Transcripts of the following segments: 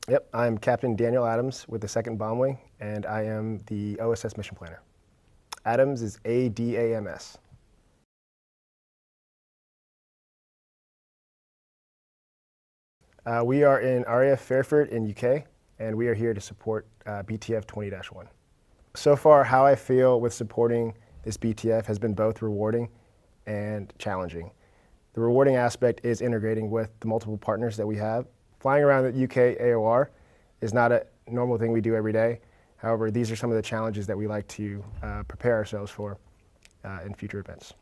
Yep, I'm Captain Daniel Adams with the 2nd Bomb Wing, and I am the OSS Mission Planner. Adams is ADAMS. We are in RAF Fairford in UK, and we are here to support BTF 20-1. So far, how I feel with supporting this BTF has been both rewarding and challenging. The rewarding aspect is integrating with the multiple partners that we have. Flying around the UK AOR is not a normal thing we do every day. However, these are some of the challenges that we like to prepare ourselves for in future events.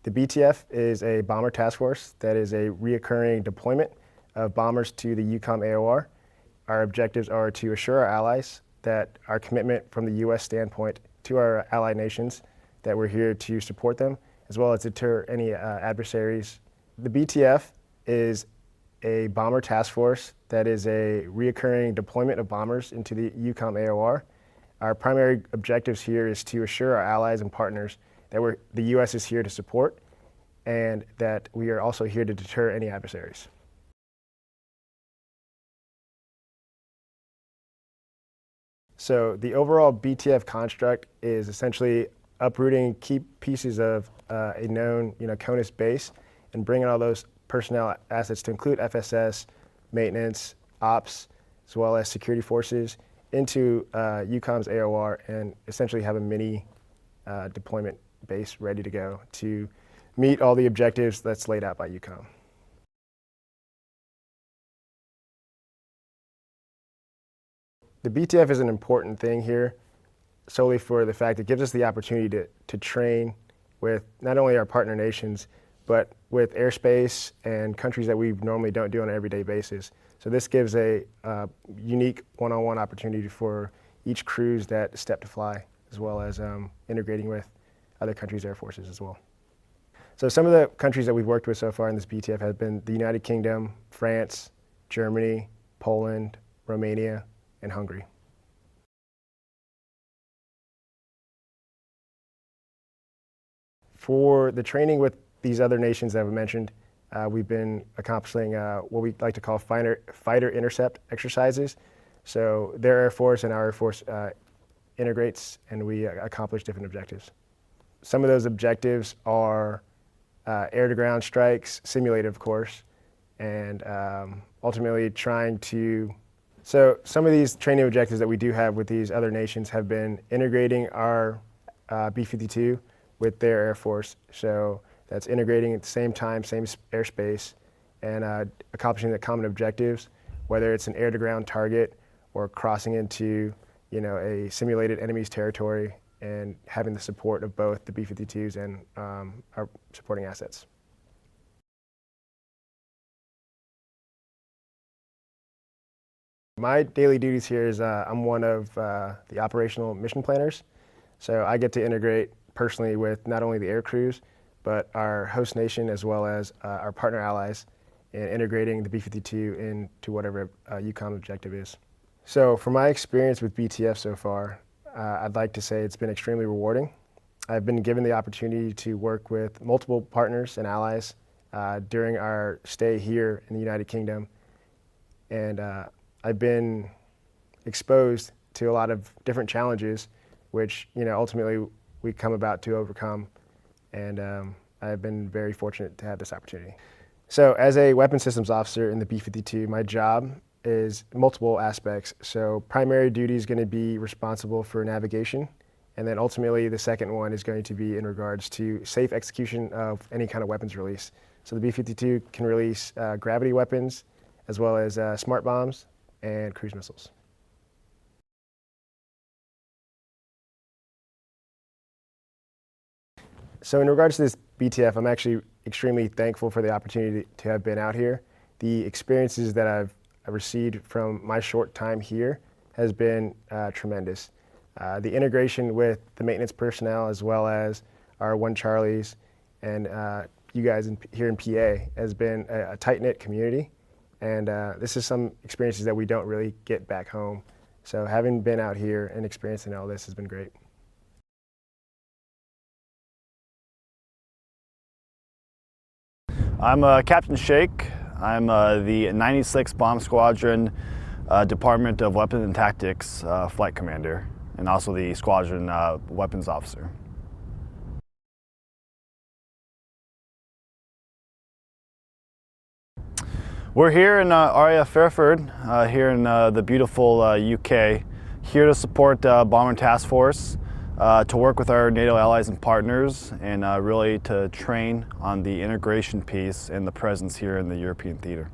The BTF is a bomber task force that is a reoccurring deployment of bombers to the EUCOM AOR. Our objectives are to assure our allies that our commitment from the U.S. standpoint to our allied nations, that we're here to support them, as well as deter any adversaries. The BTF is a bomber task force that is a reoccurring deployment of bombers into the EUCOM AOR. Our primary objectives here is to assure our allies and partners that the U.S. is here to support and that we are also here to deter any adversaries. So the overall BTF construct is essentially uprooting key pieces of a known CONUS base and bringing all those personnel assets to include FSS, maintenance, ops, as well as security forces into EUCOM's AOR and essentially have a mini deployment base ready to go to meet all the objectives that's laid out by EUCOM. The BTF is an important thing here solely for the fact it gives us the opportunity to train with not only our partner nations, but with airspace and countries that we normally don't do on an everyday basis. So this gives a unique one-on-one opportunity for each crews that step to fly, as well as integrating with other countries' air forces as well. So some of the countries that we've worked with so far in this BTF have been the United Kingdom, France, Germany, Poland, Romania, and Hungary. For the training with these other nations that I've mentioned, we've been accomplishing what we like to call fighter intercept exercises. So their Air Force and our Air Force integrates, and we accomplish different objectives. Some of those objectives are air-to-ground strikes, simulated of course, and ultimately trying to. So some of these training objectives that we do have with these other nations have been integrating our B-52 with their Air Force. So that's integrating at the same time, same airspace, and accomplishing the common objectives, whether it's an air-to-ground target or crossing into a simulated enemy's territory and having the support of both the B-52s and our supporting assets. My daily duties here is I'm one of the operational mission planners. So I get to integrate personally with not only the air crews, but our host nation as well as our partner allies in integrating the B-52 into whatever EUCOM objective is. So from my experience with BTF so far, I'd like to say it's been extremely rewarding. I've been given the opportunity to work with multiple partners and allies during our stay here in the United Kingdom. And I've been exposed to a lot of different challenges, which ultimately we come about to overcome. And I've been very fortunate to have this opportunity. So as a weapons systems officer in the B-52, my job is multiple aspects. So primary duty is going to be responsible for navigation. And then ultimately the second one is going to be in regards to safe execution of any kind of weapons release. So the B-52 can release gravity weapons as well as smart bombs and cruise missiles. So in regards to this BTF, I'm actually extremely thankful for the opportunity to have been out here. The experiences that I've received from my short time here has been tremendous. The integration with the maintenance personnel as well as our 1 Charlies and you guys here in PA has been a tight-knit community. And this is some experiences that we don't really get back home. So having been out here and experiencing all this has been great. I'm Captain Sheikh. I'm the 96th Bomb Squadron Department of Weapons and Tactics Flight Commander, and also the Squadron Weapons Officer. We're here in RAF Fairford, here in the beautiful UK, here to support Bomber Task Force, to work with our NATO allies and partners, and really to train on the integration piece and the presence here in the European theater.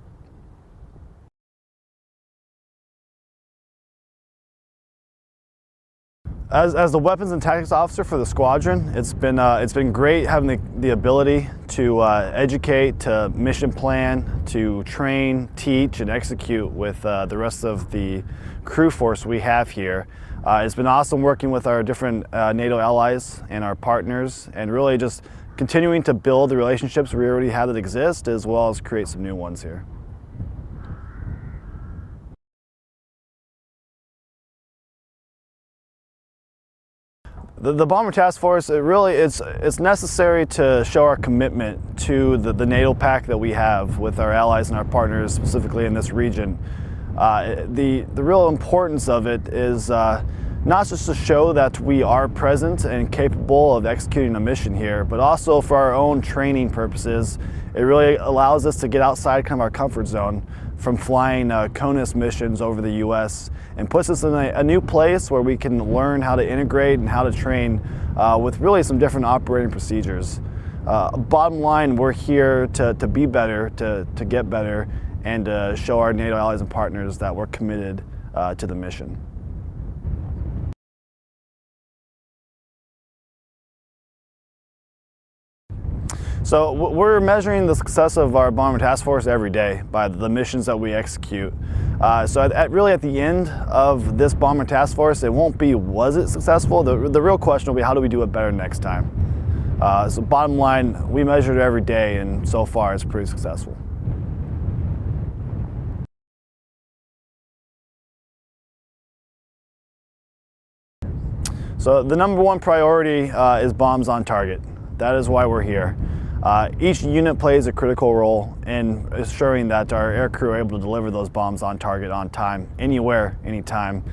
As the weapons and tactics officer for the squadron, it's been great having the ability to educate, to mission plan, to train, teach, and execute with the rest of the crew force we have here. It's been awesome working with our different NATO allies and our partners, and really just continuing to build the relationships we already have that exist, as well as create some new ones here. The Bomber Task Force, it's necessary to show our commitment to the NATO pact that we have with our allies and our partners, specifically in this region. The real importance of it is not just to show that we are present and capable of executing a mission here, but also for our own training purposes. It really allows us to get outside kind of our comfort zone from flying CONUS missions over the U.S. and puts us in a new place where we can learn how to integrate and how to train with really some different operating procedures. Bottom line, we're here to be better, to get better, and to show our NATO allies and partners that we're committed to the mission. So we're measuring the success of our Bomber Task Force every day by the missions that we execute. So really at the end of this Bomber Task Force, it won't be was it successful, the real question will be how do we do it better next time. So bottom line, we measure it every day, and so far it's pretty successful. So the number one priority is bombs on target. That is why we're here. Each unit plays a critical role in ensuring that our aircrew are able to deliver those bombs on target, on time, anywhere, anytime.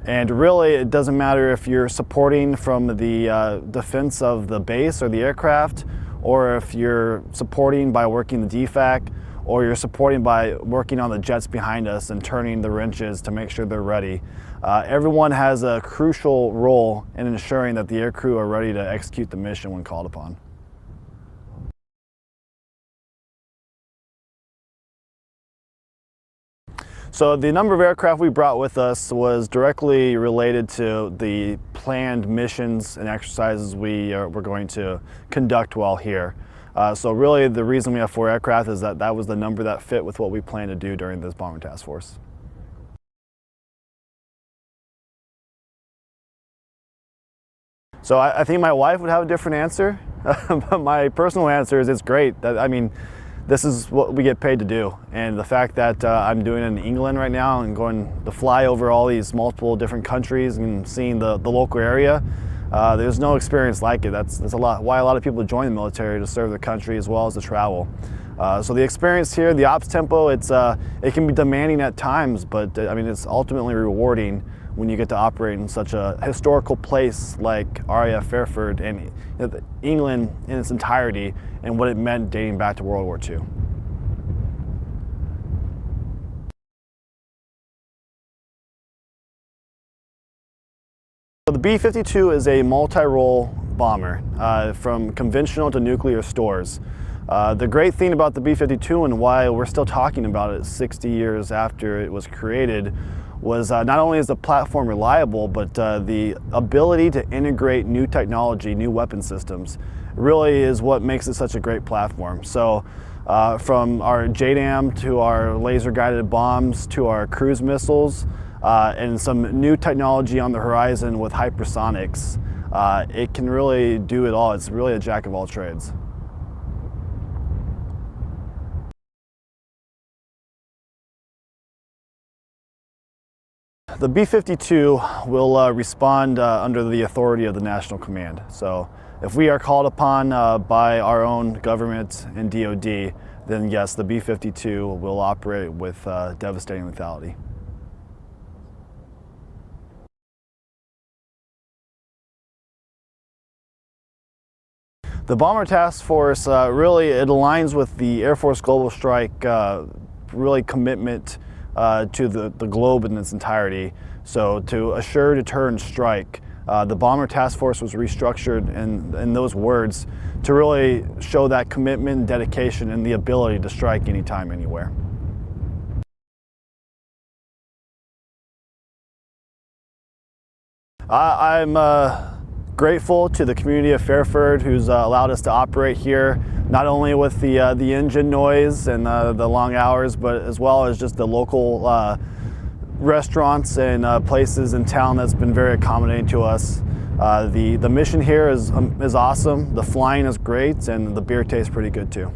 And really, it doesn't matter if you're supporting from the defense of the base or the aircraft, or if you're supporting by working the DFAC, or you're supporting by working on the jets behind us and turning the wrenches to make sure they're ready. Everyone has a crucial role in ensuring that the aircrew are ready to execute the mission when called upon. So the number of aircraft we brought with us was directly related to the planned missions and exercises we're going to conduct while here. So really the reason we have 4 aircraft is that was the number that fit with what we plan to do during this Bomber Task Force. So I think my wife would have a different answer, but my personal answer is it's great. I mean, this is what we get paid to do, and the fact that I'm doing it in England right now and going to fly over all these multiple different countries and seeing the local area, there's no experience like it. That's why a lot of people join the military, to serve their country as well as to travel. So the experience here, the ops tempo, it can be demanding at times, but I mean, it's ultimately rewarding when you get to operate in such a historical place like RAF Fairford and England in its entirety, and what it meant dating back to World War II. So the B-52 is a multi-role bomber, from conventional to nuclear stores. The great thing about the B-52 and why we're still talking about it 60 years after it was created was not only is the platform reliable, but the ability to integrate new technology, new weapon systems, really is what makes it such a great platform. So from our JDAM to our laser-guided bombs to our cruise missiles, and some new technology on the horizon with hypersonics, it can really do it all. It's really a jack of all trades. The B-52 will respond under the authority of the National Command. So if we are called upon by our own government and DoD, then yes, the B-52 will operate with devastating lethality. The Bomber Task Force really, it aligns with the Air Force Global Strike really commitment to the globe in its entirety. So to assure, deter, and strike, the Bomber Task Force was restructured in those words to really show that commitment, dedication, and the ability to strike anytime, anywhere. I'm grateful to the community of Fairford who's allowed us to operate here, not only with the engine noise and the long hours, but as well as just the local restaurants and places in town that's been very accommodating to us. The mission here is awesome, the flying is great, and the beer tastes pretty good too.